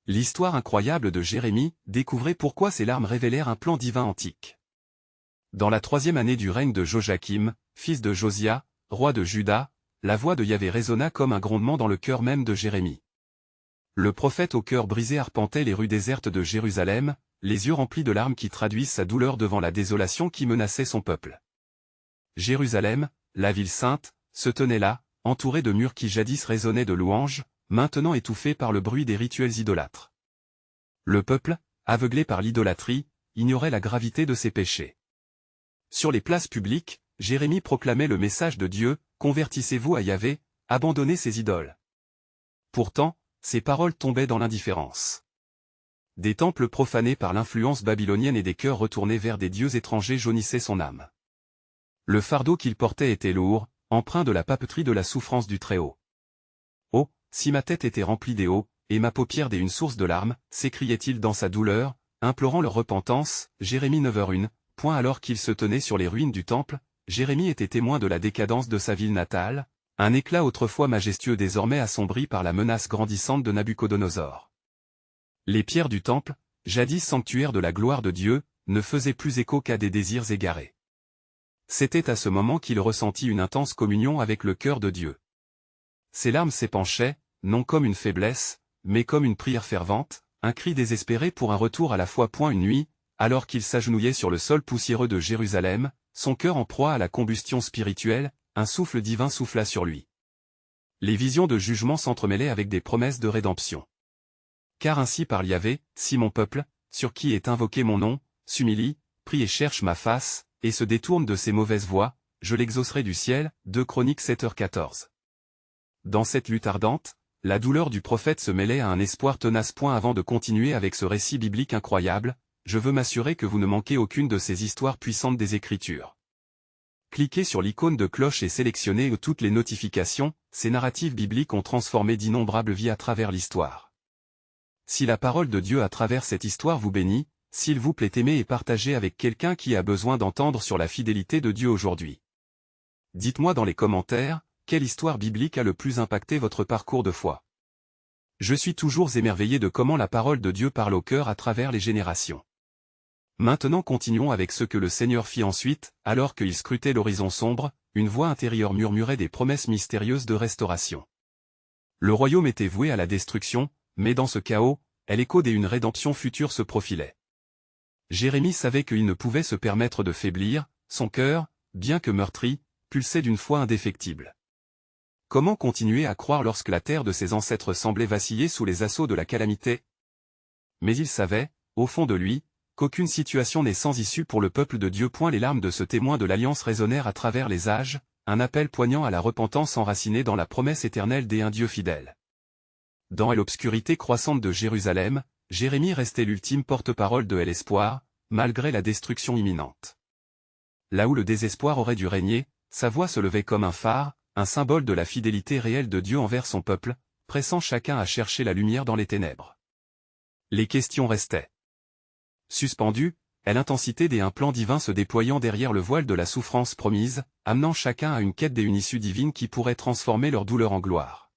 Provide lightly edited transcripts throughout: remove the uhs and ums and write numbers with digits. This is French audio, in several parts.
L'histoire incroyable de Jérémie, découvrez pourquoi ses larmes révélèrent un plan divin antique. Dans la 3e année du règne de Joachim, fils de Josia, roi de Juda, la voix de Yahvé résonna comme un grondement dans le cœur même de Jérémie. Le prophète au cœur brisé arpentait les rues désertes de Jérusalem, les yeux remplis de larmes qui traduisent sa douleur devant la désolation qui menaçait son peuple. Jérusalem, la ville sainte, se tenait là, entourée de murs qui jadis résonnaient de louanges, maintenant étouffée par le bruit des rituels idolâtres. Le peuple, aveuglé par l'idolâtrie, ignorait la gravité de ses péchés. Sur les places publiques, Jérémie proclamait le message de Dieu, « Convertissez-vous à Yahvé, abandonnez ces idoles. » Pourtant, ces paroles tombaient dans l'indifférence. Des temples profanés par l'influence babylonienne et des cœurs retournés vers des dieux étrangers jaunissaient son âme. Le fardeau qu'il portait était lourd, empreint de la papeterie de la souffrance du Très-Haut. « Oh, si ma tête était remplie d'éau, et ma paupière d'une source de larmes, s'écriait-il dans sa douleur, implorant leur repentance. » Jérémie 9h01, point alors qu'il se tenait sur les ruines du temple, Jérémie était témoin de la décadence de sa ville natale, un éclat autrefois majestueux désormais assombri par la menace grandissante de Nabuchodonosor. Les pierres du temple, jadis sanctuaire de la gloire de Dieu, ne faisaient plus écho qu'à des désirs égarés. C'était à ce moment qu'il ressentit une intense communion avec le cœur de Dieu. Ses larmes s'épanchaient, non comme une faiblesse, mais comme une prière fervente, un cri désespéré pour un retour à la foi. Une nuit, alors qu'il s'agenouillait sur le sol poussiéreux de Jérusalem, son cœur en proie à la combustion spirituelle, un souffle divin souffla sur lui. Les visions de jugement s'entremêlaient avec des promesses de rédemption. Car ainsi parle Yahvé, si mon peuple, sur qui est invoqué mon nom, s'humilie, prie et cherche ma face, et se détourne de ses mauvaises voies, je l'exaucerai du ciel. 2 Chroniques 7h14. Dans cette lutte ardente, la douleur du prophète se mêlait à un espoir tenace. Avant de continuer avec ce récit biblique incroyable, je veux m'assurer que vous ne manquez aucune de ces histoires puissantes des Écritures. Cliquez sur l'icône de cloche et sélectionnez toutes les notifications. Ces narratifs bibliques ont transformé d'innombrables vies à travers l'histoire. Si la parole de Dieu à travers cette histoire vous bénit, s'il vous plaît aimez et partagez avec quelqu'un qui a besoin d'entendre sur la fidélité de Dieu aujourd'hui. Dites-moi dans les commentaires, quelle histoire biblique a le plus impacté votre parcours de foi? Je suis toujours émerveillé de comment la parole de Dieu parle au cœur à travers les générations. Maintenant continuons avec ce que le Seigneur fit ensuite, alors qu'il scrutait l'horizon sombre, une voix intérieure murmurait des promesses mystérieuses de restauration. Le royaume était voué à la destruction, mais dans ce chaos, l'écho d'une rédemption future se profilait. Jérémie savait qu'il ne pouvait se permettre de faiblir, son cœur, bien que meurtri, pulsait d'une foi indéfectible. Comment continuer à croire lorsque la terre de ses ancêtres semblait vaciller sous les assauts de la calamité? Mais il savait, au fond de lui, qu'aucune situation n'est sans issue pour le peuple de Dieu. Les larmes de ce témoin de l'alliance résonnèrent à travers les âges, un appel poignant à la repentance enraciné dans la promesse éternelle d'un Dieu fidèle. Dans l'obscurité croissante de Jérusalem, Jérémie restait l'ultime porte-parole de l'espoir, malgré la destruction imminente. Là où le désespoir aurait dû régner, sa voix se levait comme un phare, un symbole de la fidélité réelle de Dieu envers son peuple, pressant chacun à chercher la lumière dans les ténèbres. Les questions restaient suspendues, et l'intensité d'un plan divin se déployant derrière le voile de la souffrance promise, amenant chacun à une quête d'une issue divine qui pourrait transformer leur douleur en gloire.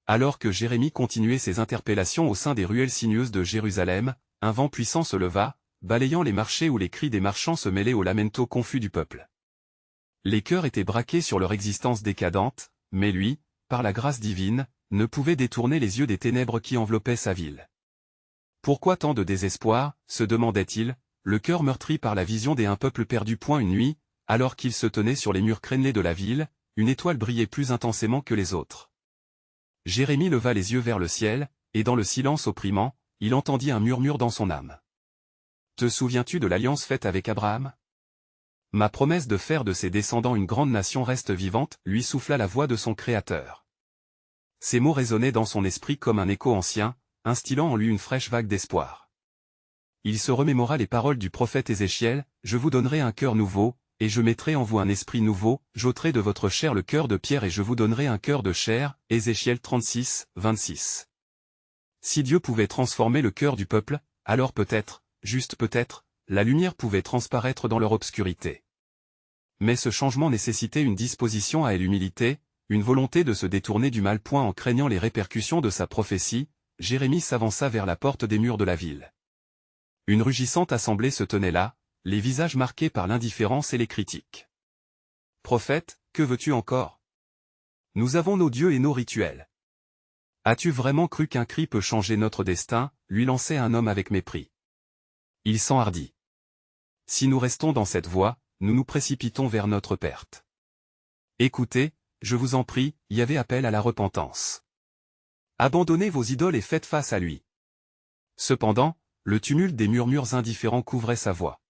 Alors que Jérémie continuait ses interpellations au sein des ruelles sinueuses de Jérusalem, un vent puissant se leva, balayant les marchés où les cris des marchands se mêlaient aux lamentos confus du peuple. Les cœurs étaient braqués sur leur existence décadente, mais lui, par la grâce divine, ne pouvait détourner les yeux des ténèbres qui enveloppaient sa ville. Pourquoi tant de désespoir, se demandait-il, le cœur meurtri par la vision d'un peuple perdu. Une nuit, alors qu'il se tenait sur les murs crénelés de la ville, une étoile brillait plus intensément que les autres. Jérémie leva les yeux vers le ciel, et dans le silence opprimant, il entendit un murmure dans son âme. Te souviens-tu de l'alliance faite avec Abraham? Ma promesse de faire de ses descendants une grande nation reste vivante, lui souffla la voix de son Créateur. Ces mots résonnaient dans son esprit comme un écho ancien, instillant en lui une fraîche vague d'espoir. Il se remémora les paroles du prophète Ézéchiel, « Je vous donnerai un cœur nouveau, et je mettrai en vous un esprit nouveau, j'ôterai de votre chair le cœur de pierre et je vous donnerai un cœur de chair. » Ézéchiel 36, 26. Si Dieu pouvait transformer le cœur du peuple, alors peut-être, juste peut-être, la lumière pouvait transparaître dans leur obscurité. Mais ce changement nécessitait une disposition à l'humilité, une volonté de se détourner du mal. En craignant les répercussions de sa prophétie, Jérémie s'avança vers la porte des murs de la ville. Une rugissante assemblée se tenait là, les visages marqués par l'indifférence et les critiques. « Prophète, que veux-tu encore? Nous avons nos dieux et nos rituels. As-tu vraiment cru qu'un cri peut changer notre destin ?» lui lançait un homme avec mépris. Il s'enhardit. « Si nous restons dans cette voie, nous nous précipitons vers notre perte. Écoutez, je vous en prie, Yahvé appelle à la repentance. Abandonnez vos idoles et faites face à lui. » Cependant, le tumulte des murmures indifférents couvrait sa voix.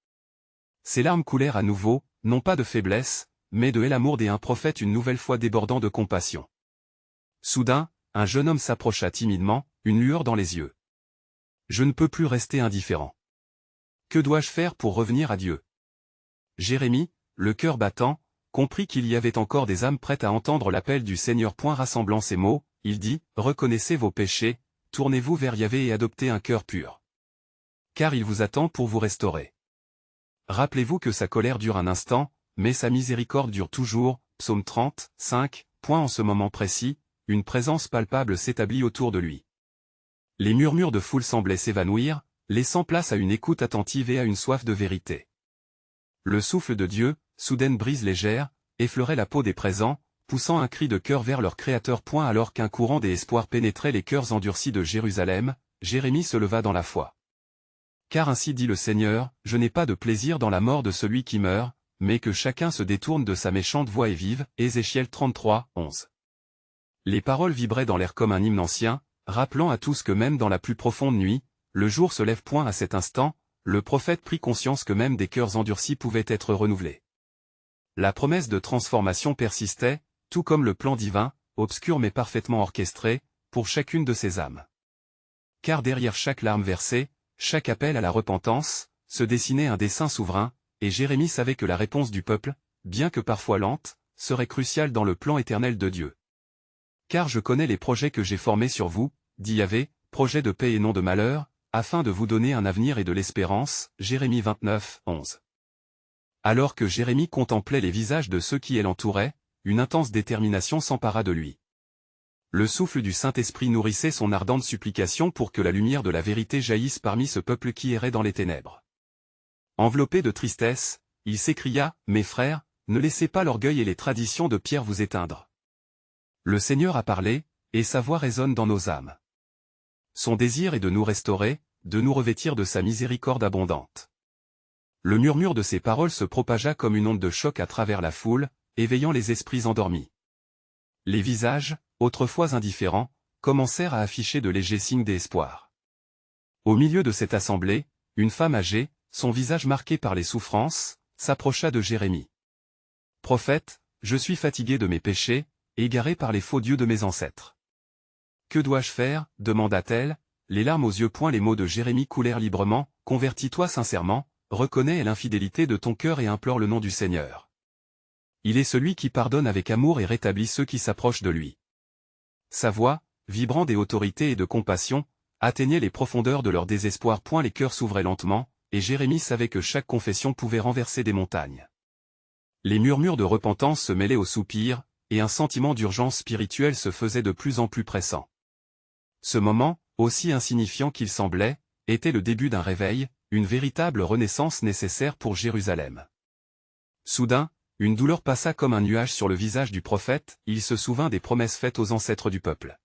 Ses larmes coulèrent à nouveau, non pas de faiblesse, mais de l'amour d'un prophète une nouvelle fois débordant de compassion. Soudain, un jeune homme s'approcha timidement, une lueur dans les yeux. « Je ne peux plus rester indifférent. Que dois-je faire pour revenir à Dieu ?» Jérémie, le cœur battant, comprit qu'il y avait encore des âmes prêtes à entendre l'appel du Seigneur. Rassemblant ces mots, il dit, « Reconnaissez vos péchés, tournez-vous vers Yahvé et adoptez un cœur pur. Car il vous attend pour vous restaurer. Rappelez-vous que sa colère dure un instant, mais sa miséricorde dure toujours. » Psaume 30, 5. En ce moment précis, une présence palpable s'établit autour de lui. Les murmures de foule semblaient s'évanouir, laissant place à une écoute attentive et à une soif de vérité. Le souffle de Dieu, soudaine brise légère, effleurait la peau des présents, poussant un cri de cœur vers leur Créateur. Alors qu'un courant des espoirs pénétrait les cœurs endurcis de Jérusalem, Jérémie se leva dans la foi. « Car ainsi dit le Seigneur, je n'ai pas de plaisir dans la mort de celui qui meurt, mais que chacun se détourne de sa méchante voie et vive. » Ézéchiel 33, 11. Les paroles vibraient dans l'air comme un hymne ancien, rappelant à tous que même dans la plus profonde nuit, le jour se lève. À cet instant, le prophète prit conscience que même des cœurs endurcis pouvaient être renouvelés. La promesse de transformation persistait, tout comme le plan divin, obscur mais parfaitement orchestré, pour chacune de ces âmes. Car derrière chaque larme versée, chaque appel à la repentance, se dessinait un dessein souverain, et Jérémie savait que la réponse du peuple, bien que parfois lente, serait cruciale dans le plan éternel de Dieu. « Car je connais les projets que j'ai formés sur vous, dit Yahvé, projets de paix et non de malheur, afin de vous donner un avenir et de l'espérance. » Jérémie 29, 11. Alors que Jérémie contemplait les visages de ceux qui l'entouraient, une intense détermination s'empara de lui. Le souffle du Saint-Esprit nourrissait son ardente supplication pour que la lumière de la vérité jaillisse parmi ce peuple qui errait dans les ténèbres. Enveloppé de tristesse, il s'écria, « Mes frères, ne laissez pas l'orgueil et les traditions de Pierre vous éteindre. Le Seigneur a parlé, et sa voix résonne dans nos âmes. Son désir est de nous restaurer, de nous revêtir de sa miséricorde abondante. » Le murmure de ces paroles se propagea comme une onde de choc à travers la foule, éveillant les esprits endormis. Les visages, autrefois indifférents, commencèrent à afficher de légers signes d'espoir. Au milieu de cette assemblée, une femme âgée, son visage marqué par les souffrances, s'approcha de Jérémie. « Prophète, je suis fatigué de mes péchés, égaré par les faux dieux de mes ancêtres. Que dois-je faire ?» demanda-t-elle, les larmes aux yeux. Les mots de Jérémie coulèrent librement. « Convertis-toi sincèrement, reconnais l'infidélité de ton cœur et implore le nom du Seigneur. Il est celui qui pardonne avec amour et rétablit ceux qui s'approchent de lui. » Sa voix, vibrant d'autorité et de compassion, atteignait les profondeurs de leur désespoir. Les cœurs s'ouvraient lentement, et Jérémie savait que chaque confession pouvait renverser des montagnes. Les murmures de repentance se mêlaient aux soupirs, et un sentiment d'urgence spirituelle se faisait de plus en plus pressant. Ce moment, aussi insignifiant qu'il semblait, était le début d'un réveil, une véritable renaissance nécessaire pour Jérusalem. Soudain, une douleur passa comme un nuage sur le visage du prophète. Il se souvint des promesses faites aux ancêtres du peuple.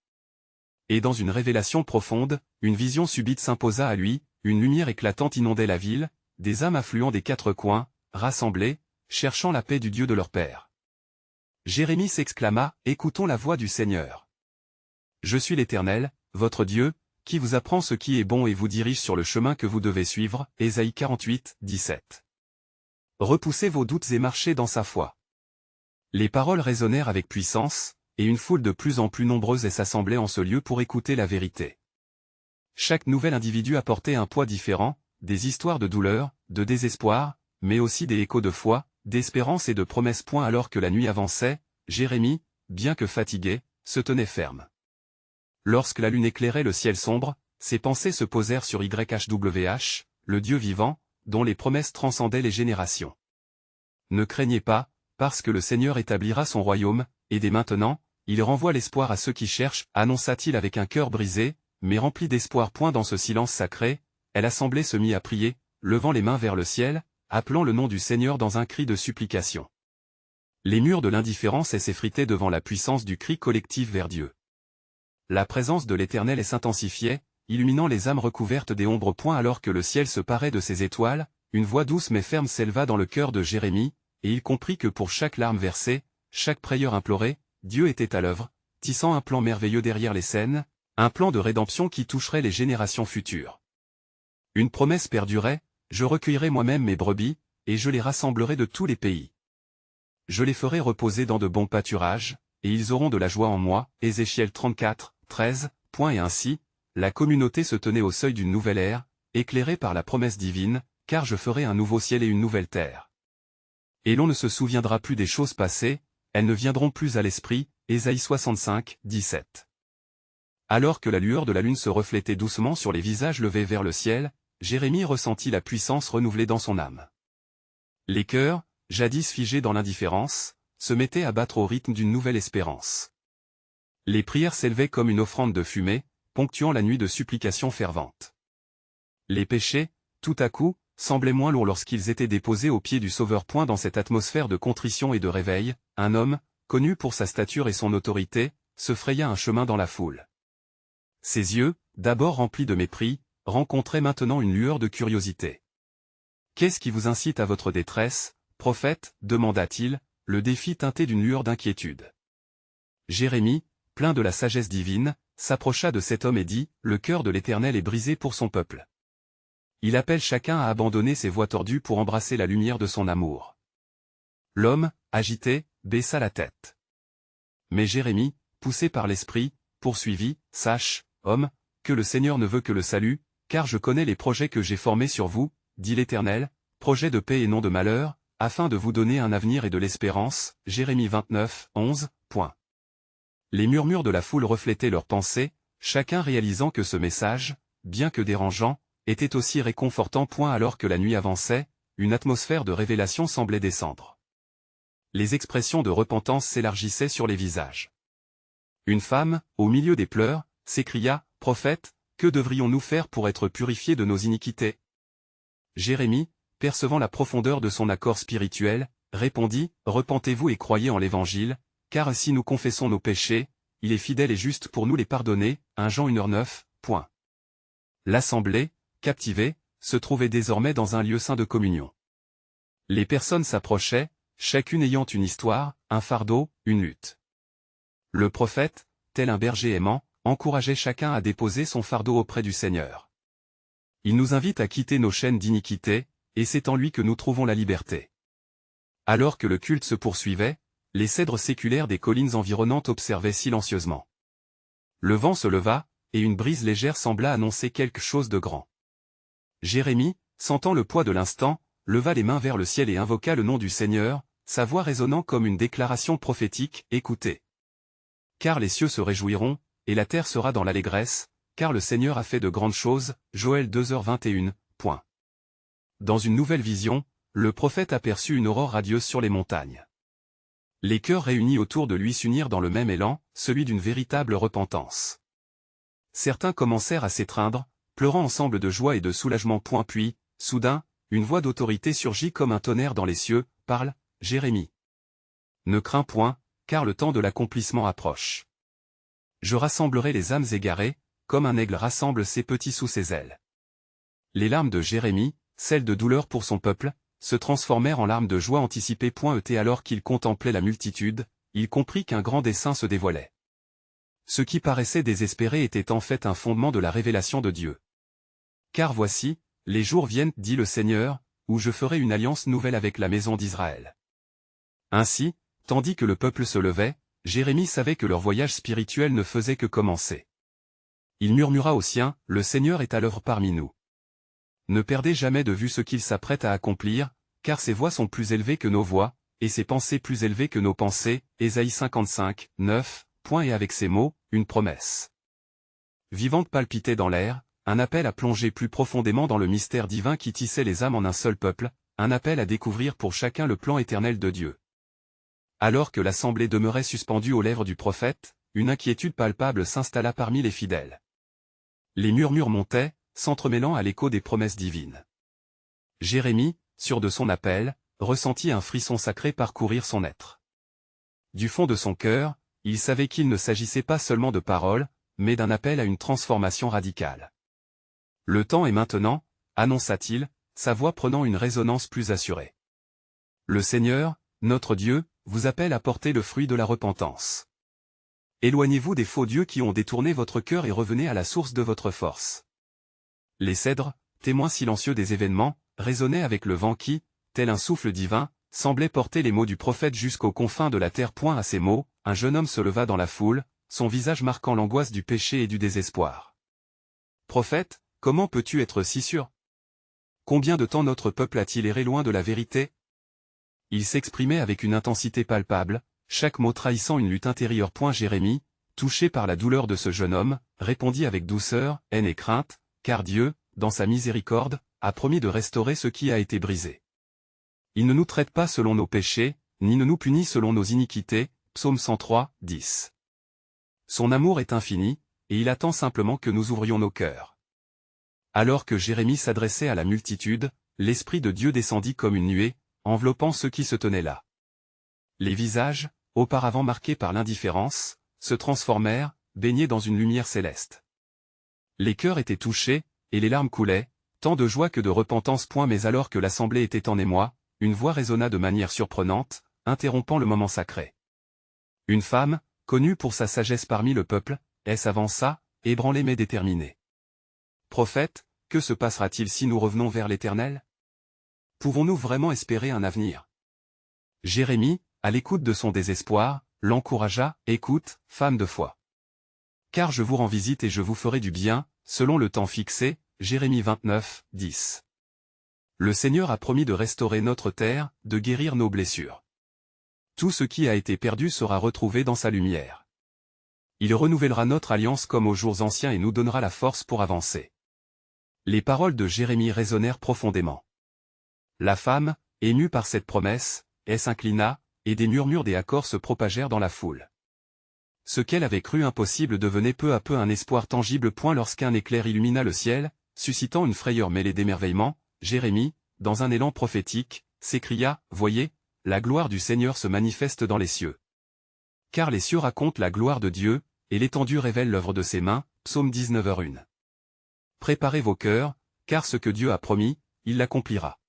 Et dans une révélation profonde, une vision subite s'imposa à lui, une lumière éclatante inondait la ville, des âmes affluant des quatre coins, rassemblées, cherchant la paix du Dieu de leur père. Jérémie s'exclama, « Écoutons la voix du Seigneur. Je suis l'Éternel, votre Dieu, qui vous apprend ce qui est bon et vous dirige sur le chemin que vous devez suivre. » Ésaïe 48, 17. Repoussez vos doutes et marchez dans sa foi. Les paroles résonnèrent avec puissance, et une foule de plus en plus nombreuse s'assemblait en ce lieu pour écouter la vérité. Chaque nouvel individu apportait un poids différent, des histoires de douleur, de désespoir, mais aussi des échos de foi, d'espérance et de promesses. Alors que la nuit avançait, Jérémie, bien que fatigué, se tenait ferme. Lorsque la lune éclairait le ciel sombre, ses pensées se posèrent sur YHWH, le Dieu vivant, dont les promesses transcendaient les générations. Ne craignez pas, parce que le Seigneur établira son royaume, et dès maintenant, il renvoie l'espoir à ceux qui cherchent, annonça-t-il avec un cœur brisé, mais remplie d'espoir. Dans ce silence sacré, l'assemblée se mit à prier, levant les mains vers le ciel, appelant le nom du Seigneur dans un cri de supplication. Les murs de l'indifférence s'effritaient devant la puissance du cri collectif vers Dieu. La présence de l'Éternel s'intensifiait, illuminant les âmes recouvertes des ombres. Alors que le ciel se parait de ses étoiles, une voix douce mais ferme s'éleva dans le cœur de Jérémie, et il comprit que pour chaque larme versée, chaque prière implorée, Dieu était à l'œuvre, tissant un plan merveilleux derrière les scènes, un plan de rédemption qui toucherait les générations futures. Une promesse perdurait, je recueillerai moi-même mes brebis, et je les rassemblerai de tous les pays. Je les ferai reposer dans de bons pâturages, et ils auront de la joie en moi. Ézéchiel 34, 13. Et ainsi, la communauté se tenait au seuil d'une nouvelle ère, éclairée par la promesse divine, car je ferai un nouveau ciel et une nouvelle terre. Et l'on ne se souviendra plus des choses passées, elles ne viendront plus à l'esprit. Ésaïe 65, 17. Alors que la lueur de la lune se reflétait doucement sur les visages levés vers le ciel, Jérémie ressentit la puissance renouvelée dans son âme. Les cœurs, jadis figés dans l'indifférence, se mettaient à battre au rythme d'une nouvelle espérance. Les prières s'élevaient comme une offrande de fumée, ponctuant la nuit de supplications ferventes. Les péchés, tout à coup, semblaient moins lourds lorsqu'ils étaient déposés aux pieds du Sauveur. Dans cette atmosphère de contrition et de réveil, un homme, connu pour sa stature et son autorité, se fraya un chemin dans la foule. Ses yeux, d'abord remplis de mépris, rencontraient maintenant une lueur de curiosité. « Qu'est-ce qui vous incite à votre détresse, prophète ?» demanda-t-il, le défi teinté d'une lueur d'inquiétude. Jérémie, plein de la sagesse divine, s'approcha de cet homme et dit, « Le cœur de l'Éternel est brisé pour son peuple. Il appelle chacun à abandonner ses voies tordues pour embrasser la lumière de son amour. » L'homme, agité, baissa la tête. Mais Jérémie, poussé par l'esprit, poursuivit, « Sache, homme, que le Seigneur ne veut que le salut, car je connais les projets que j'ai formés sur vous, dit l'Éternel, projets de paix et non de malheur, afin de vous donner un avenir et de l'espérance. » Jérémie 29, 11. Les murmures de la foule reflétaient leurs pensées, chacun réalisant que ce message, bien que dérangeant, était aussi réconfortant. Alors que la nuit avançait, une atmosphère de révélation semblait descendre. Les expressions de repentance s'élargissaient sur les visages. Une femme, au milieu des pleurs, s'écria, « Prophète, que devrions-nous faire pour être purifiés de nos iniquités ?» Jérémie, percevant la profondeur de son accord spirituel, répondit, « Repentez-vous et croyez en l'Évangile, car si nous confessons nos péchés, il est fidèle et juste pour nous les pardonner. » 1 Jean 1h9. L'assemblée, captivée, se trouvait désormais dans un lieu saint de communion. Les personnes s'approchaient, chacune ayant une histoire, un fardeau, une lutte. Le prophète, tel un berger aimant, encourageait chacun à déposer son fardeau auprès du Seigneur. Il nous invite à quitter nos chaînes d'iniquité, et c'est en lui que nous trouvons la liberté. Alors que le culte se poursuivait, les cèdres séculaires des collines environnantes observaient silencieusement. Le vent se leva, et une brise légère sembla annoncer quelque chose de grand. Jérémie, sentant le poids de l'instant, leva les mains vers le ciel et invoqua le nom du Seigneur, sa voix résonnant comme une déclaration prophétique, « Écoutez. Car les cieux se réjouiront, et la terre sera dans l'allégresse, car le Seigneur a fait de grandes choses. » Joël 2h21. Dans une nouvelle vision, le prophète aperçut une aurore radieuse sur les montagnes. Les cœurs réunis autour de lui s'unirent dans le même élan, celui d'une véritable repentance. Certains commencèrent à s'étreindre, pleurant ensemble de joie et de soulagement. Puis, soudain, une voix d'autorité surgit comme un tonnerre dans les cieux, « Parle, Jérémie. Ne crains point, car le temps de l'accomplissement approche. Je rassemblerai les âmes égarées, comme un aigle rassemble ses petits sous ses ailes. » Les larmes de Jérémie, celles de douleur pour son peuple, se transformèrent en larmes de joie anticipées. Alors qu'il contemplait la multitude, il comprit qu'un grand dessein se dévoilait. Ce qui paraissait désespéré était en fait un fondement de la révélation de Dieu. « Car voici, les jours viennent, dit le Seigneur, où je ferai une alliance nouvelle avec la maison d'Israël. » Ainsi, tandis que le peuple se levait, Jérémie savait que leur voyage spirituel ne faisait que commencer. Il murmura aux siens, « Le Seigneur est à l'œuvre parmi nous. Ne perdez jamais de vue ce qu'il s'apprête à accomplir, car ses voies sont plus élevées que nos voies, et ses pensées plus élevées que nos pensées. » Ésaïe 55, 9. Et avec ces mots, une promesse vivante palpitait dans l'air, un appel à plonger plus profondément dans le mystère divin qui tissait les âmes en un seul peuple, un appel à découvrir pour chacun le plan éternel de Dieu. Alors que l'assemblée demeurait suspendue aux lèvres du prophète, une inquiétude palpable s'installa parmi les fidèles. Les murmures montaient, s'entremêlant à l'écho des promesses divines. Jérémie, sûr de son appel, ressentit un frisson sacré parcourir son être. Du fond de son cœur, il savait qu'il ne s'agissait pas seulement de paroles, mais d'un appel à une transformation radicale. Le temps est maintenant, annonça-t-il, sa voix prenant une résonance plus assurée. Le Seigneur, notre Dieu, vous appelle à porter le fruit de la repentance. Éloignez-vous des faux dieux qui ont détourné votre cœur et revenez à la source de votre force. Les cèdres, témoins silencieux des événements, résonnaient avec le vent qui, tel un souffle divin, semblait porter les mots du prophète jusqu'aux confins de la terre. Point à ces mots, un jeune homme se leva dans la foule, son visage marquant l'angoisse du péché et du désespoir. Prophète, comment peux-tu être si sûr? Combien de temps notre peuple a-t-il erré loin de la vérité? Il s'exprimait avec une intensité palpable, chaque mot trahissant une lutte intérieure. Jérémie, touché par la douleur de ce jeune homme, répondit avec douceur, haine et crainte, car Dieu, dans sa miséricorde, a promis de restaurer ce qui a été brisé. Il ne nous traite pas selon nos péchés, ni ne nous punit selon nos iniquités. Psaume 103, 10. Son amour est infini, et il attend simplement que nous ouvrions nos cœurs. Alors que Jérémie s'adressait à la multitude, l'Esprit de Dieu descendit comme une nuée, enveloppant ceux qui se tenaient là. Les visages, auparavant marqués par l'indifférence, se transformèrent, baignés dans une lumière céleste. Les cœurs étaient touchés, et les larmes coulaient, tant de joie que de repentance. Mais alors que l'assemblée était en émoi, une voix résonna de manière surprenante, interrompant le moment sacré. Une femme, connue pour sa sagesse parmi le peuple, s'avança, ébranlée mais déterminée. Prophète, que se passera-t-il si nous revenons vers l'Éternel? Pouvons-nous vraiment espérer un avenir? Jérémie, à l'écoute de son désespoir, l'encouragea, écoute, femme de foi. Car je vous rends visite et je vous ferai du bien, selon le temps fixé, Jérémie 29, 10. Le Seigneur a promis de restaurer notre terre, de guérir nos blessures. Tout ce qui a été perdu sera retrouvé dans sa lumière. Il renouvellera notre alliance comme aux jours anciens et nous donnera la force pour avancer. Les paroles de Jérémie résonnèrent profondément. La femme, émue par cette promesse, s'inclina, et des murmures des accords se propagèrent dans la foule. Ce qu'elle avait cru impossible devenait peu à peu un espoir tangible. Lorsqu'un éclair illumina le ciel, suscitant une frayeur mêlée d'émerveillement, Jérémie, dans un élan prophétique, s'écria, « Voyez, la gloire du Seigneur se manifeste dans les cieux. » Car les cieux racontent la gloire de Dieu, et l'étendue révèle l'œuvre de ses mains. Psaume 19h1. Préparez vos cœurs, car ce que Dieu a promis, il l'accomplira.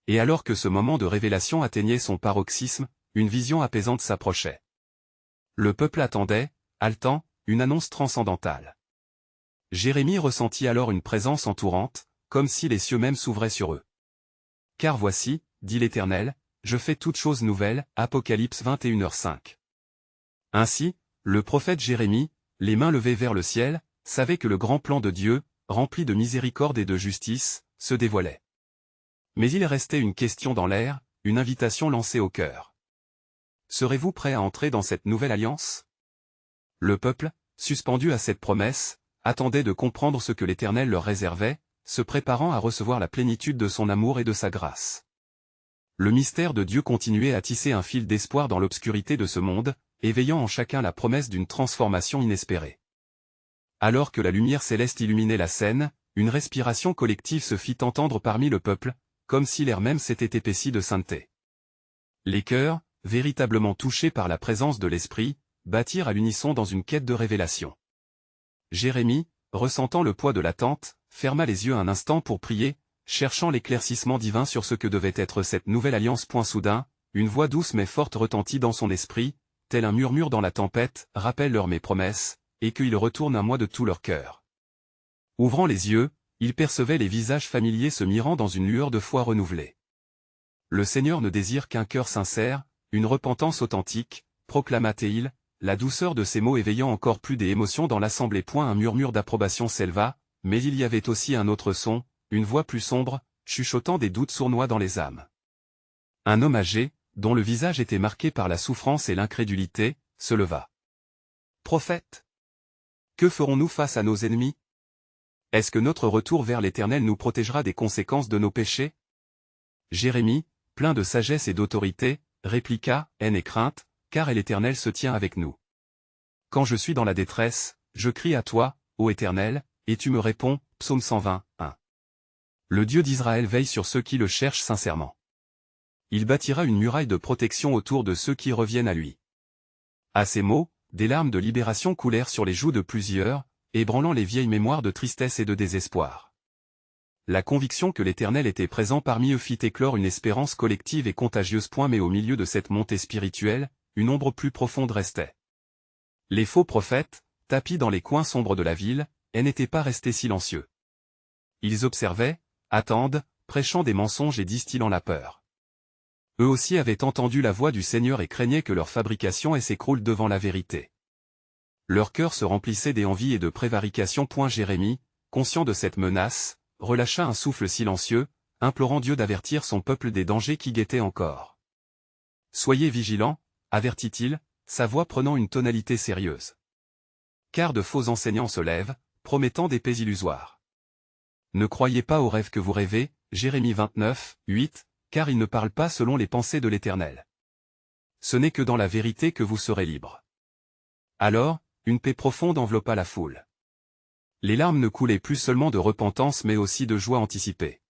Et alors que ce moment de révélation atteignait son paroxysme, une vision apaisante s'approchait. Le peuple attendait, haletant, une annonce transcendantale. Jérémie ressentit alors une présence entourante, comme si les cieux même s'ouvraient sur eux. « Car voici, dit l'Éternel, je fais toutes choses nouvelles. » Apocalypse 21h5. Ainsi, le prophète Jérémie, les mains levées vers le ciel, savait que le grand plan de Dieu, rempli de miséricorde et de justice, se dévoilait. Mais il restait une question dans l'air, une invitation lancée au cœur. Serez-vous prêts à entrer dans cette nouvelle alliance? Le peuple, suspendu à cette promesse, attendait de comprendre ce que l'Éternel leur réservait, se préparant à recevoir la plénitude de son amour et de sa grâce. Le mystère de Dieu continuait à tisser un fil d'espoir dans l'obscurité de ce monde, éveillant en chacun la promesse d'une transformation inespérée. Alors que la lumière céleste illuminait la scène, une respiration collective se fit entendre parmi le peuple, comme si l'air même s'était épaissi de sainteté. Les cœurs, véritablement touchés par la présence de l'Esprit, battirent à l'unisson dans une quête de révélation. Jérémie, ressentant le poids de l'attente, ferma les yeux un instant pour prier, cherchant l'éclaircissement divin sur ce que devait être cette nouvelle alliance. Soudain, une voix douce mais forte retentit dans son esprit, tel un murmure dans la tempête, « Rappelle-leur mes promesses, et qu'ils retournent à moi de tout leur cœur. » Ouvrant les yeux, il percevait les visages familiers se mirant dans une lueur de foi renouvelée. Le Seigneur ne désire qu'un cœur sincère, une repentance authentique, proclama-t-il, la douceur de ces mots éveillant encore plus des émotions dans l'assemblée. Un murmure d'approbation s'éleva, mais il y avait aussi un autre son, une voix plus sombre, chuchotant des doutes sournois dans les âmes. Un homme âgé, dont le visage était marqué par la souffrance et l'incrédulité, se leva. « Prophète, que ferons-nous face à nos ennemis? Est-ce que notre retour vers l'Éternel nous protégera des conséquences de nos péchés? » Jérémie, plein de sagesse et d'autorité, répliqua, « Haine et crainte, car l'Éternel se tient avec nous. Quand je suis dans la détresse, je crie à toi, ô Éternel, et tu me réponds, psaume 120, 1. Le Dieu d'Israël veille sur ceux qui le cherchent sincèrement. Il bâtira une muraille de protection autour de ceux qui reviennent à lui. À ces mots, des larmes de libération coulèrent sur les joues de plusieurs, ébranlant les vieilles mémoires de tristesse et de désespoir. La conviction que l'Éternel était présent parmi eux fit éclore une espérance collective et contagieuse. Mais au milieu de cette montée spirituelle, une ombre plus profonde restait. Les faux prophètes, tapis dans les coins sombres de la ville, n'étaient pas restés silencieux. Ils observaient, attendent, prêchant des mensonges et distillant la peur. Eux aussi avaient entendu la voix du Seigneur et craignaient que leur fabrication s'écroule devant la vérité. Leur cœur se remplissait d'envie et de prévarication. Jérémie, conscient de cette menace, relâcha un souffle silencieux, implorant Dieu d'avertir son peuple des dangers qui guettaient encore. « Soyez vigilants », avertit-il, sa voix prenant une tonalité sérieuse. Car de faux enseignants se lèvent, promettant des paix illusoires. Ne croyez pas aux rêves que vous rêvez, Jérémie 29, 8, car ils ne parlent pas selon les pensées de l'Éternel. Ce n'est que dans la vérité que vous serez libres. Alors, une paix profonde enveloppa la foule. Les larmes ne coulaient plus seulement de repentance mais aussi de joie anticipée.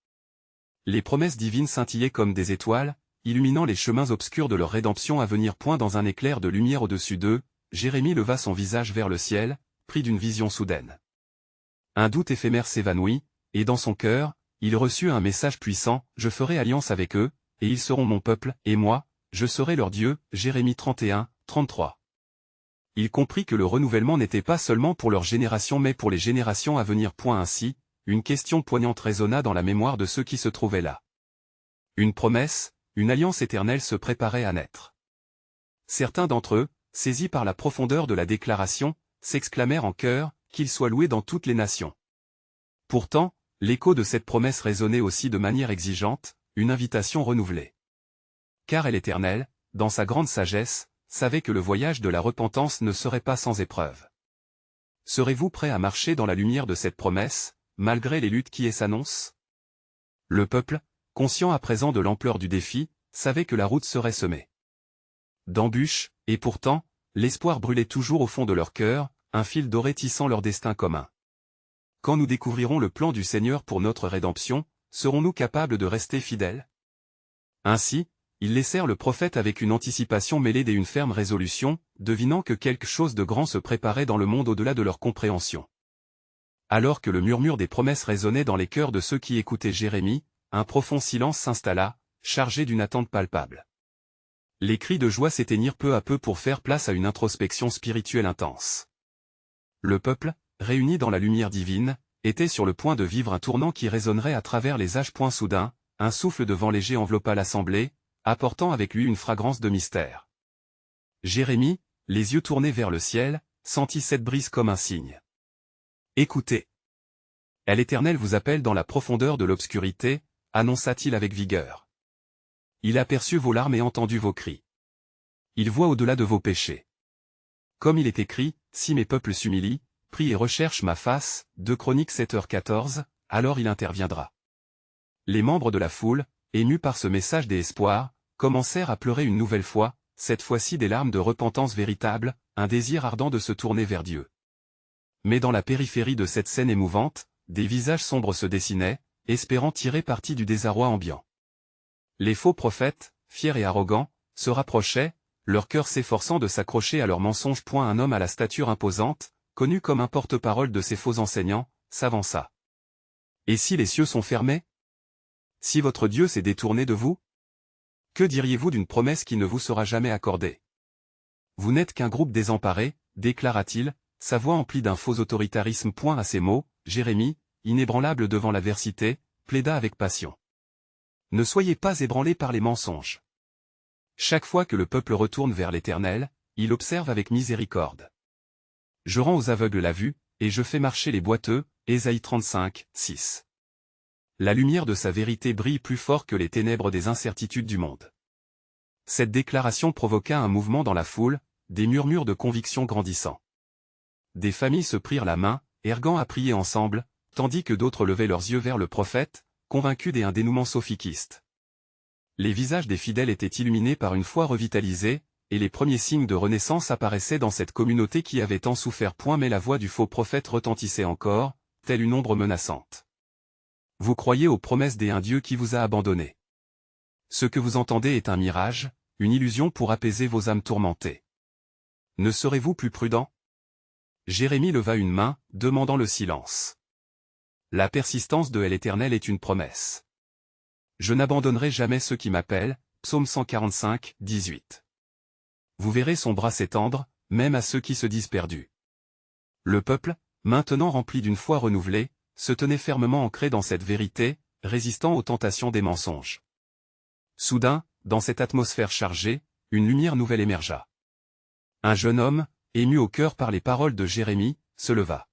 Les promesses divines scintillaient comme des étoiles, illuminant les chemins obscurs de leur rédemption à venir. Dans un éclair de lumière au-dessus d'eux, Jérémie leva son visage vers le ciel, pris d'une vision soudaine. Un doute éphémère s'évanouit, et dans son cœur, il reçut un message puissant, « Je ferai alliance avec eux, et ils seront mon peuple, et moi, je serai leur Dieu » Jérémie 31, 33. Il comprit que le renouvellement n'était pas seulement pour leur génération mais pour les générations à venir. Ainsi, une question poignante résonna dans la mémoire de ceux qui se trouvaient là. Une promesse, une alliance éternelle se préparait à naître. Certains d'entre eux, saisis par la profondeur de la déclaration, s'exclamèrent en chœur, « Qu'il soit loué dans toutes les nations ». Pourtant, l'écho de cette promesse résonnait aussi de manière exigeante, une invitation renouvelée. Car l'Éternel, dans sa grande sagesse, savait que le voyage de la repentance ne serait pas sans épreuve. Serez-vous prêt à marcher dans la lumière de cette promesse, malgré les luttes qui s'annoncent? Le peuple, conscient à présent de l'ampleur du défi, savait que la route serait semée d'embûches, et pourtant, l'espoir brûlait toujours au fond de leur cœur, un fil doré tissant leur destin commun. Quand nous découvrirons le plan du Seigneur pour notre rédemption, serons-nous capables de rester fidèles? Ainsi, ils laissèrent le prophète avec une anticipation mêlée et une ferme résolution, devinant que quelque chose de grand se préparait dans le monde au-delà de leur compréhension. Alors que le murmure des promesses résonnait dans les cœurs de ceux qui écoutaient Jérémie, un profond silence s'installa, chargé d'une attente palpable. Les cris de joie s'éteignirent peu à peu pour faire place à une introspection spirituelle intense. Le peuple, réuni dans la lumière divine, était sur le point de vivre un tournant qui résonnerait à travers les âges. Soudain, un souffle de vent léger enveloppa l'assemblée, apportant avec lui une fragrance de mystère. Jérémie, les yeux tournés vers le ciel, sentit cette brise comme un signe. Écoutez. L'Éternel vous appelle dans la profondeur de l'obscurité, annonça-t-il avec vigueur. Il aperçut vos larmes et entendu vos cris. Il voit au-delà de vos péchés. Comme il est écrit, si mes peuples s'humilient, prient et recherchent ma face, 2 Chroniques 7h14, alors il interviendra. Les membres de la foule, émus par ce message d'espoir, commencèrent à pleurer une nouvelle fois, cette fois-ci des larmes de repentance véritable, un désir ardent de se tourner vers Dieu. Mais dans la périphérie de cette scène émouvante, des visages sombres se dessinaient, espérant tirer parti du désarroi ambiant. Les faux prophètes, fiers et arrogants, se rapprochaient, leur cœur s'efforçant de s'accrocher à leurs mensonges. Un homme à la stature imposante, connu comme un porte-parole de ces faux enseignants, s'avança. « Et si les cieux sont fermés? Si votre Dieu s'est détourné de vous? Que diriez-vous d'une promesse qui ne vous sera jamais accordée? Vous n'êtes qu'un groupe désemparé, déclara-t-il, sa voix emplie d'un faux autoritarisme. À ces mots, Jérémie, inébranlable devant l'adversité, plaida avec passion. Ne soyez pas ébranlés par les mensonges. Chaque fois que le peuple retourne vers l'Éternel, il observe avec miséricorde. Je rends aux aveugles la vue, et je fais marcher les boiteux, Ésaïe 35, 6. La lumière de sa vérité brille plus fort que les ténèbres des incertitudes du monde. Cette déclaration provoqua un mouvement dans la foule, des murmures de conviction grandissant. Des familles se prirent la main, erguant à prier ensemble, tandis que d'autres levaient leurs yeux vers le prophète, convaincus d'un dénouement sophiquiste. Les visages des fidèles étaient illuminés par une foi revitalisée, et les premiers signes de renaissance apparaissaient dans cette communauté qui avait tant souffert. Mais la voix du faux prophète retentissait encore, telle une ombre menaçante. Vous croyez aux promesses d'un Dieu qui vous a abandonné. Ce que vous entendez est un mirage, une illusion pour apaiser vos âmes tourmentées. Ne serez-vous plus prudent? Jérémie leva une main, demandant le silence. La persistance de l'Éternel est une promesse. Je n'abandonnerai jamais ceux qui m'appellent, Psaume 145, 18. Vous verrez son bras s'étendre, même à ceux qui se disent perdus. Le peuple, maintenant rempli d'une foi renouvelée, se tenait fermement ancré dans cette vérité, résistant aux tentations des mensonges. Soudain, dans cette atmosphère chargée, une lumière nouvelle émergea. Un jeune homme, ému au cœur par les paroles de Jérémie, se leva.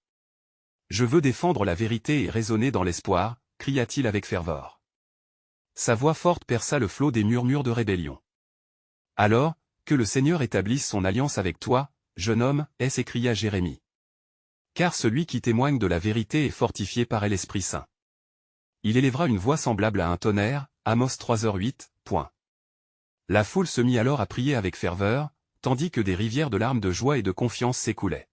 « Je veux défendre la vérité et raisonner dans l'espoir », cria-t-il avec ferveur. Sa voix forte perça le flot des murmures de rébellion. « Alors, que le Seigneur établisse son alliance avec toi, jeune homme, s'écria Jérémie. Car celui qui témoigne de la vérité est fortifié par l'Esprit Saint. Il élèvera une voix semblable à un tonnerre, Amos 3h08. La foule se mit alors à prier avec ferveur, tandis que des rivières de larmes de joie et de confiance s'écoulaient.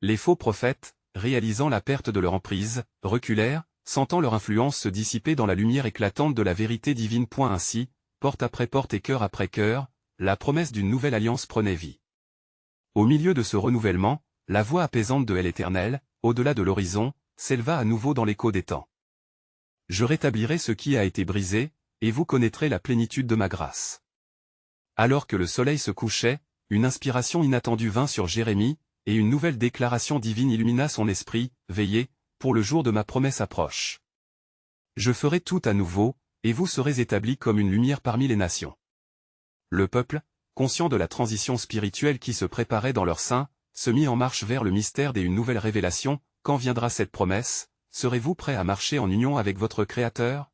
Les faux prophètes, réalisant la perte de leur emprise, reculèrent, sentant leur influence se dissiper dans la lumière éclatante de la vérité divine. Ainsi, porte après porte et cœur après cœur, la promesse d'une nouvelle alliance prenait vie. Au milieu de ce renouvellement, la voix apaisante de l'Éternel, au-delà de l'horizon, s'éleva à nouveau dans l'écho des temps. Je rétablirai ce qui a été brisé, et vous connaîtrez la plénitude de ma grâce. Alors que le soleil se couchait, une inspiration inattendue vint sur Jérémie, et une nouvelle déclaration divine illumina son esprit. Veillez, pour le jour de ma promesse approche. Je ferai tout à nouveau, et vous serez établis comme une lumière parmi les nations. Le peuple, conscient de la transition spirituelle qui se préparait dans leur sein, se mit en marche vers le mystère d'une nouvelle révélation. Quand viendra cette promesse? Serez-vous prêts à marcher en union avec votre Créateur?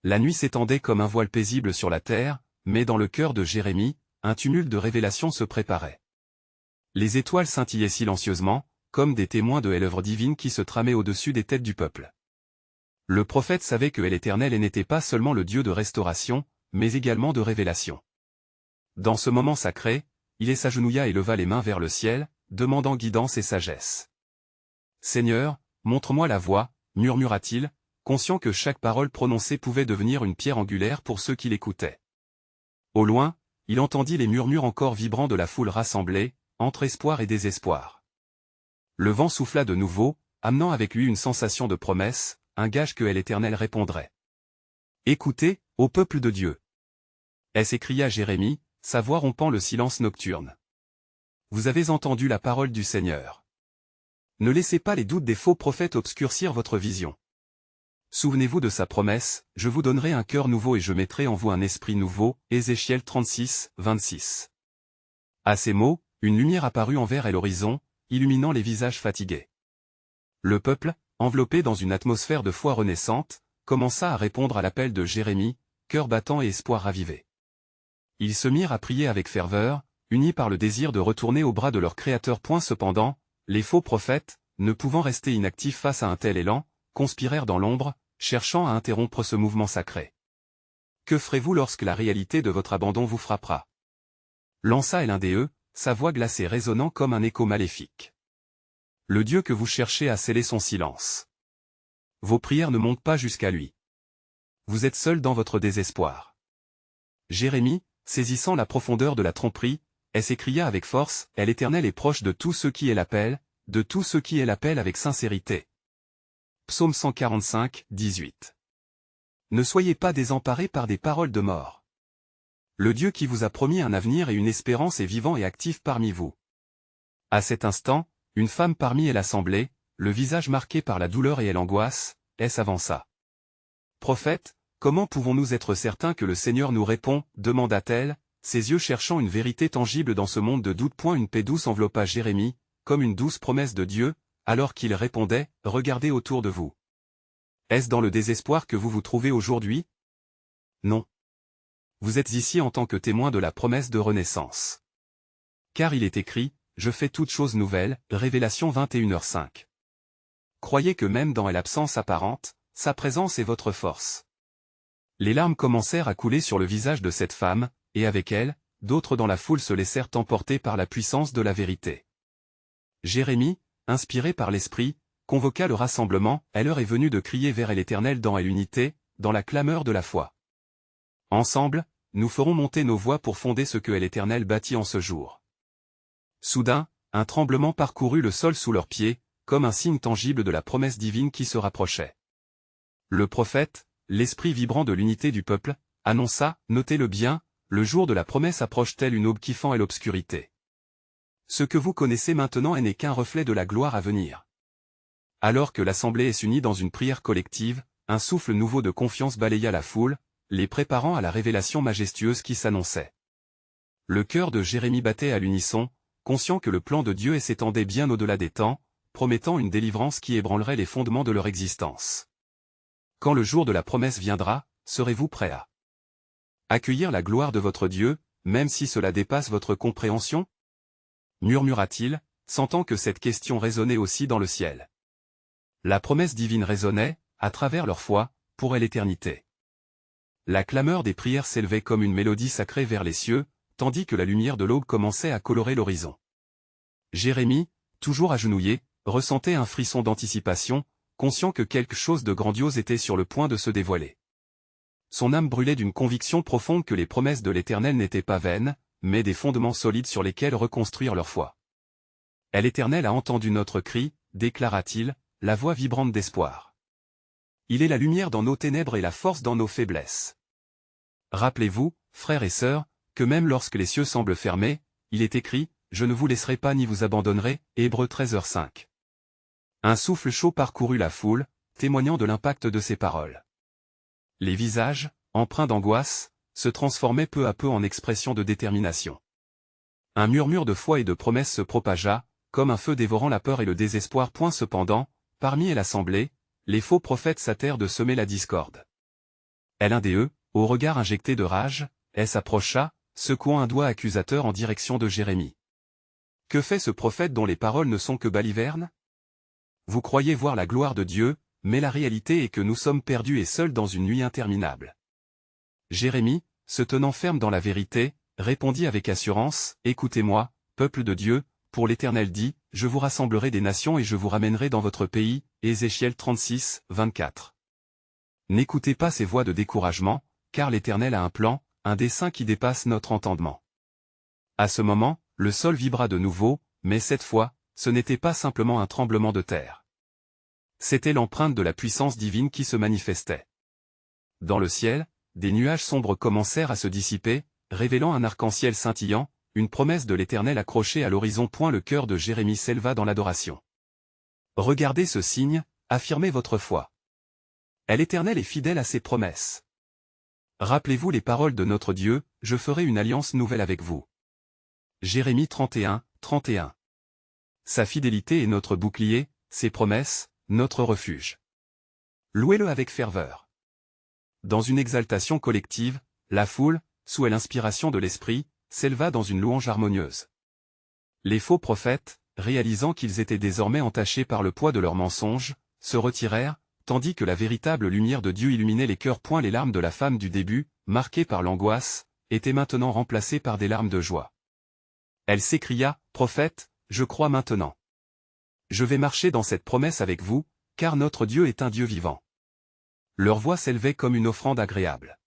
La nuit s'étendait comme un voile paisible sur la terre, mais dans le cœur de Jérémie, un tumulte de révélation se préparait. Les étoiles scintillaient silencieusement, comme des témoins de l'œuvre divine qui se tramait au-dessus des têtes du peuple. Le prophète savait que l'Éternel n'était pas seulement le Dieu de restauration, mais également de révélation. Dans ce moment sacré, il s'agenouilla et leva les mains vers le ciel, demandant guidance et sagesse. « Seigneur, montre-moi la voie », murmura-t-il, conscient que chaque parole prononcée pouvait devenir une pierre angulaire pour ceux qui l'écoutaient. Au loin, il entendit les murmures encore vibrants de la foule rassemblée, entre espoir et désespoir. Le vent souffla de nouveau, amenant avec lui une sensation de promesse, un gage que l'Éternel répondrait. « Écoutez, ô peuple de Dieu !» s'écria Jérémie, sa voix rompant le silence nocturne. « Vous avez entendu la parole du Seigneur. Ne laissez pas les doutes des faux prophètes obscurcir votre vision. Souvenez-vous de sa promesse, je vous donnerai un cœur nouveau et je mettrai en vous un esprit nouveau. Ézéchiel 36, 26. À ces mots, une lumière apparut envers l'horizon, illuminant les visages fatigués. Le peuple, enveloppé dans une atmosphère de foi renaissante, commença à répondre à l'appel de Jérémie, cœur battant et espoir ravivé. Ils se mirent à prier avec ferveur, unis par le désir de retourner au bras de leur Créateur. Cependant, les faux prophètes, ne pouvant rester inactifs face à un tel élan, conspirèrent dans l'ombre, cherchant à interrompre ce mouvement sacré. Que ferez-vous lorsque la réalité de votre abandon vous frappera? Lança l'un d'eux, sa voix glacée résonnant comme un écho maléfique. Le Dieu que vous cherchez a scellé son silence. Vos prières ne montent pas jusqu'à lui. Vous êtes seul dans votre désespoir. Jérémie, saisissant la profondeur de la tromperie, s'écria avec force, « L'Éternel est proche de tous ceux qui l'appellent, de tous ceux qui l'appellent avec sincérité. » Psaume 145, 18. Ne soyez pas désemparés par des paroles de mort. Le Dieu qui vous a promis un avenir et une espérance est vivant et actif parmi vous. À cet instant, une femme parmi l'assemblée, le visage marqué par la douleur et l'angoisse, s'avança. « Prophète, comment pouvons-nous être certains que le Seigneur nous répond » demanda-t-elle, ses yeux cherchant une vérité tangible dans ce monde de doute. Une paix douce enveloppa Jérémie, comme une douce promesse de Dieu, alors qu'il répondait, « Regardez autour de vous. Est-ce dans le désespoir que vous vous trouvez aujourd'hui? Non. Vous êtes ici en tant que témoin de la promesse de renaissance. Car il est écrit, « Je fais toutes choses nouvelles » Révélation 21h5. Croyez que même dans l'absence apparente, sa présence est votre force. Les larmes commencèrent à couler sur le visage de cette femme, et avec elle, d'autres dans la foule se laissèrent emporter par la puissance de la vérité. Jérémie, inspiré par l'Esprit, convoqua le rassemblement, et l'heure est venue de crier vers l'Éternel dans l'unité, dans la clameur de la foi. Ensemble, nous ferons monter nos voix pour fonder ce que l'Éternel bâtit en ce jour. Soudain, un tremblement parcourut le sol sous leurs pieds, comme un signe tangible de la promesse divine qui se rapprochait. Le prophète, l'esprit vibrant de l'unité du peuple, annonça, notez-le bien, le jour de la promesse approche tel une aube qui fend l'obscurité. Ce que vous connaissez maintenant n'est qu'un reflet de la gloire à venir. Alors que l'assemblée s'unit dans une prière collective, un souffle nouveau de confiance balaya la foule, les préparant à la révélation majestueuse qui s'annonçait. Le cœur de Jérémie battait à l'unisson, conscient que le plan de Dieu s'étendait bien au-delà des temps, promettant une délivrance qui ébranlerait les fondements de leur existence. Quand le jour de la promesse viendra, serez-vous prêts à accueillir la gloire de votre Dieu, même si cela dépasse votre compréhension? Murmura-t-il, sentant que cette question résonnait aussi dans le ciel. La promesse divine résonnait, à travers leur foi, pour l'éternité. La clameur des prières s'élevait comme une mélodie sacrée vers les cieux, tandis que la lumière de l'aube commençait à colorer l'horizon. Jérémie, toujours agenouillé, ressentait un frisson d'anticipation, conscient que quelque chose de grandiose était sur le point de se dévoiler. Son âme brûlait d'une conviction profonde que les promesses de l'Éternel n'étaient pas vaines, mais des fondements solides sur lesquels reconstruire leur foi. « L'Éternel a entendu notre cri, déclara-t-il, la voix vibrante d'espoir. Il est la lumière dans nos ténèbres et la force dans nos faiblesses. Rappelez-vous, frères et sœurs, que même lorsque les cieux semblent fermés, il est écrit, « Je ne vous laisserai pas ni vous abandonnerai » Hébreux 13h5. Un souffle chaud parcourut la foule, témoignant de l'impact de ces paroles. Les visages, empreints d'angoisse, se transformaient peu à peu en expression de détermination. Un murmure de foi et de promesses se propagea, comme un feu dévorant la peur et le désespoir. Cependant, parmi l'assemblée, les faux prophètes s'hâtèrent de semer la discorde. L'un d'eux, au regard injecté de rage, s'approcha, secouant un doigt accusateur en direction de Jérémie. « Que fait ce prophète dont les paroles ne sont que balivernes? Vous croyez voir la gloire de Dieu, mais la réalité est que nous sommes perdus et seuls dans une nuit interminable. » Jérémie, se tenant ferme dans la vérité, répondit avec assurance, « Écoutez-moi, peuple de Dieu, pour l'Éternel dit, je vous rassemblerai des nations et je vous ramènerai dans votre pays. » Ézéchiel 36, 24. N'écoutez pas ces voix de découragement, car l'Éternel a un plan, un dessein qui dépasse notre entendement. À ce moment, le sol vibra de nouveau, mais cette fois, ce n'était pas simplement un tremblement de terre. C'était l'empreinte de la puissance divine qui se manifestait. Dans le ciel, des nuages sombres commencèrent à se dissiper, révélant un arc-en-ciel scintillant, une promesse de l'Éternel accrochée à l'horizon. Le cœur de Jérémie s'éleva dans l'adoration. Regardez ce signe, affirmez votre foi. L'Éternel est fidèle à ses promesses. Rappelez-vous les paroles de notre Dieu, je ferai une alliance nouvelle avec vous. Jérémie 31, 31. Sa fidélité est notre bouclier, ses promesses, notre refuge. Louez-le avec ferveur. Dans une exaltation collective, la foule, sous l'inspiration de l'Esprit, s'éleva dans une louange harmonieuse. Les faux prophètes, réalisant qu'ils étaient désormais entachés par le poids de leurs mensonges, se retirèrent, tandis que la véritable lumière de Dieu illuminait les cœurs. Les larmes de la femme du début, marquées par l'angoisse, étaient maintenant remplacées par des larmes de joie. Elle s'écria, « Prophète, je crois maintenant. Je vais marcher dans cette promesse avec vous, car notre Dieu est un Dieu vivant. » Leur voix s'élevait comme une offrande agréable.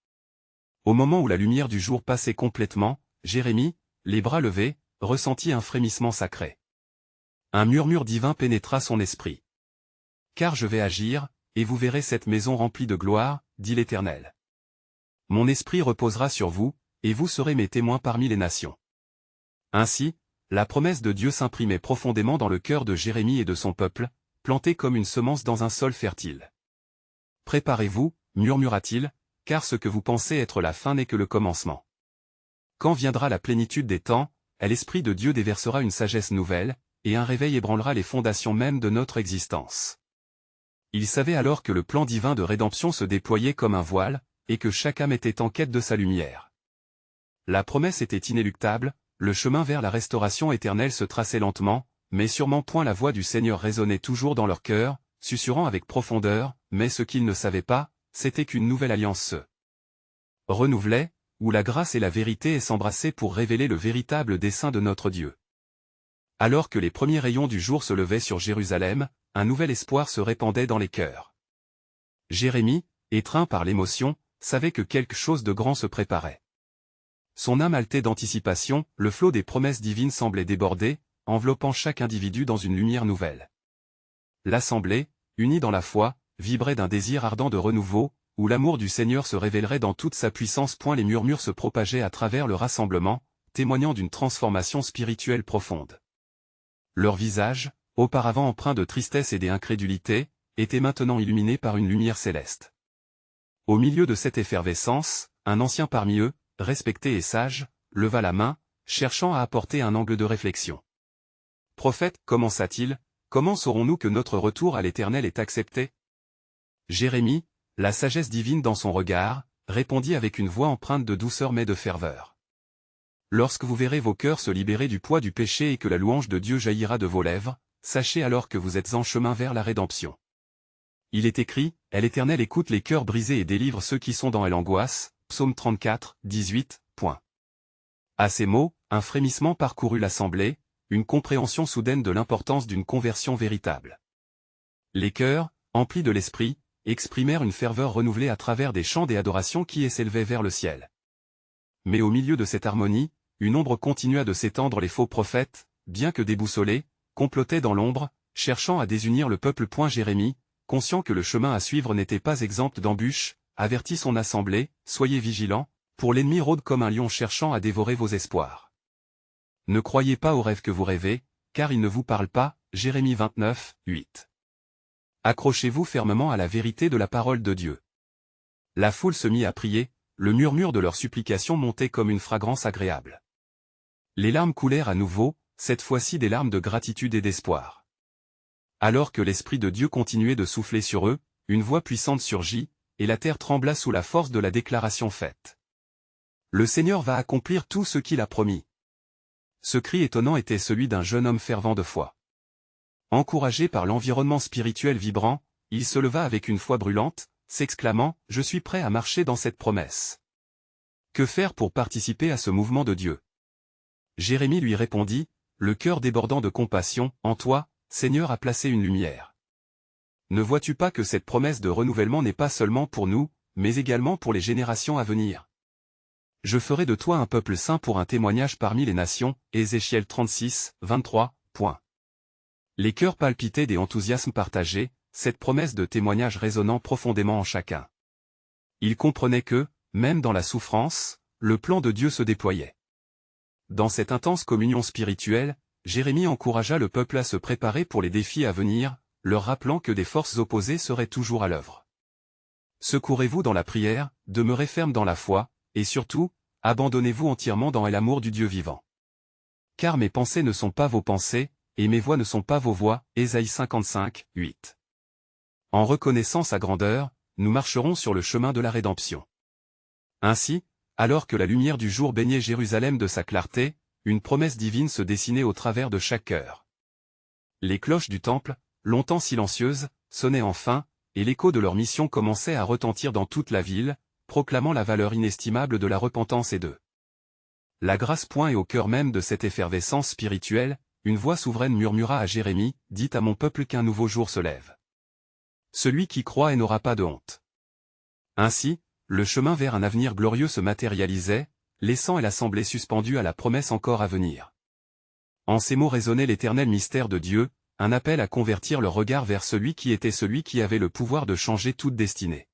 Au moment où la lumière du jour passait complètement, Jérémie, les bras levés, ressentit un frémissement sacré. Un murmure divin pénétra son esprit. « Car je vais agir, et vous verrez cette maison remplie de gloire, dit l'Éternel. Mon esprit reposera sur vous, et vous serez mes témoins parmi les nations. » Ainsi, la promesse de Dieu s'imprimait profondément dans le cœur de Jérémie et de son peuple, plantée comme une semence dans un sol fertile. « Préparez-vous, murmura-t-il, car ce que vous pensez être la fin n'est que le commencement. Quand viendra la plénitude des temps, l'Esprit de Dieu déversera une sagesse nouvelle, et un réveil ébranlera les fondations mêmes de notre existence. » Il savait alors que le plan divin de rédemption se déployait comme un voile, et que chaque âme était en quête de sa lumière. La promesse était inéluctable, le chemin vers la restauration éternelle se traçait lentement, mais sûrement. La voix du Seigneur résonnait toujours dans leur cœur, susurrant avec profondeur, mais ce qu'ils ne savaient pas, c'était qu'une nouvelle alliance se renouvelait, où la grâce et la vérité s'embrassaient pour révéler le véritable dessein de notre Dieu. Alors que les premiers rayons du jour se levaient sur Jérusalem, un nouvel espoir se répandait dans les cœurs. Jérémie, étreint par l'émotion, savait que quelque chose de grand se préparait. Son âme haletait d'anticipation, le flot des promesses divines semblait déborder, enveloppant chaque individu dans une lumière nouvelle. L'assemblée, unie dans la foi, vibrait d'un désir ardent de renouveau, où l'amour du Seigneur se révélerait dans toute sa puissance. Les murmures se propageaient à travers le rassemblement, témoignant d'une transformation spirituelle profonde. Leurs visages, auparavant empreints de tristesse et d'incrédulité, étaient maintenant illuminés par une lumière céleste. Au milieu de cette effervescence, un ancien parmi eux, respecté et sage, leva la main, cherchant à apporter un angle de réflexion. « Prophète, commença-t-il, comment saurons-nous que notre retour à l'Éternel est accepté ?» Jérémie, la sagesse divine dans son regard, répondit avec une voix empreinte de douceur mais de ferveur. « Lorsque vous verrez vos cœurs se libérer du poids du péché et que la louange de Dieu jaillira de vos lèvres, sachez alors que vous êtes en chemin vers la rédemption. Il est écrit, « L'Éternel écoute les cœurs brisés et délivre ceux qui sont dans l'angoisse » Psaume 34, 18. À ces mots, un frémissement parcourut l'assemblée, une compréhension soudaine de l'importance d'une conversion véritable. Les cœurs, emplis de l'esprit, exprimèrent une ferveur renouvelée à travers des chants et adorations qui s'élevaient vers le ciel. Mais au milieu de cette harmonie, une ombre continua de s'étendre. Les faux prophètes, bien que déboussolés, complotaient dans l'ombre, cherchant à désunir le peuple. Jérémie, conscient que le chemin à suivre n'était pas exempt d'embûches, avertit son assemblée, « Soyez vigilants, pour l'ennemi rôde comme un lion cherchant à dévorer vos espoirs. Ne croyez pas aux rêves que vous rêvez, car ils ne vous parlent pas. » Jérémie 29, 8. Accrochez-vous fermement à la vérité de la parole de Dieu. La foule se mit à prier, le murmure de leurs supplications montait comme une fragrance agréable. Les larmes coulèrent à nouveau, cette fois-ci des larmes de gratitude et d'espoir. Alors que l'Esprit de Dieu continuait de souffler sur eux, une voix puissante surgit, et la terre trembla sous la force de la déclaration faite. Le Seigneur va accomplir tout ce qu'il a promis. Ce cri étonnant était celui d'un jeune homme fervent de foi. Encouragé par l'environnement spirituel vibrant, il se leva avec une foi brûlante, s'exclamant « Je suis prêt à marcher dans cette promesse. » Que faire pour participer à ce mouvement de Dieu? Jérémie lui répondit, le cœur débordant de compassion, « En toi, Seigneur, a placé une lumière. Ne vois-tu pas que cette promesse de renouvellement n'est pas seulement pour nous, mais également pour les générations à venir? Je ferai de toi un peuple saint pour un témoignage parmi les nations. » Ézéchiel 36, 23. Les cœurs palpitaient des enthousiasmes partagés, cette promesse de témoignage résonnant profondément en chacun. Ils comprenaient que, même dans la souffrance, le plan de Dieu se déployait. Dans cette intense communion spirituelle, Jérémie encouragea le peuple à se préparer pour les défis à venir, leur rappelant que des forces opposées seraient toujours à l'œuvre. Secourez-vous dans la prière, demeurez ferme dans la foi, et surtout, abandonnez-vous entièrement dans l'amour du Dieu vivant. Car mes pensées ne sont pas vos pensées, et mes voix ne sont pas vos voix. Ésaïe 55, 8. En reconnaissant sa grandeur, nous marcherons sur le chemin de la rédemption. Ainsi, alors que la lumière du jour baignait Jérusalem de sa clarté, une promesse divine se dessinait au travers de chaque cœur. Les cloches du temple, longtemps silencieuses, sonnaient enfin, et l'écho de leur mission commençait à retentir dans toute la ville, proclamant la valeur inestimable de la repentance et de la grâce. Et au cœur même de cette effervescence spirituelle, une voix souveraine murmura à Jérémie, « Dites à mon peuple qu'un nouveau jour se lève. Celui qui croit et n'aura pas de honte. » Ainsi, le chemin vers un avenir glorieux se matérialisait, laissant l'assemblée suspendue à la promesse encore à venir. En ces mots résonnait l'éternel mystère de Dieu, un appel à convertir leur regard vers celui qui était celui qui avait le pouvoir de changer toute destinée.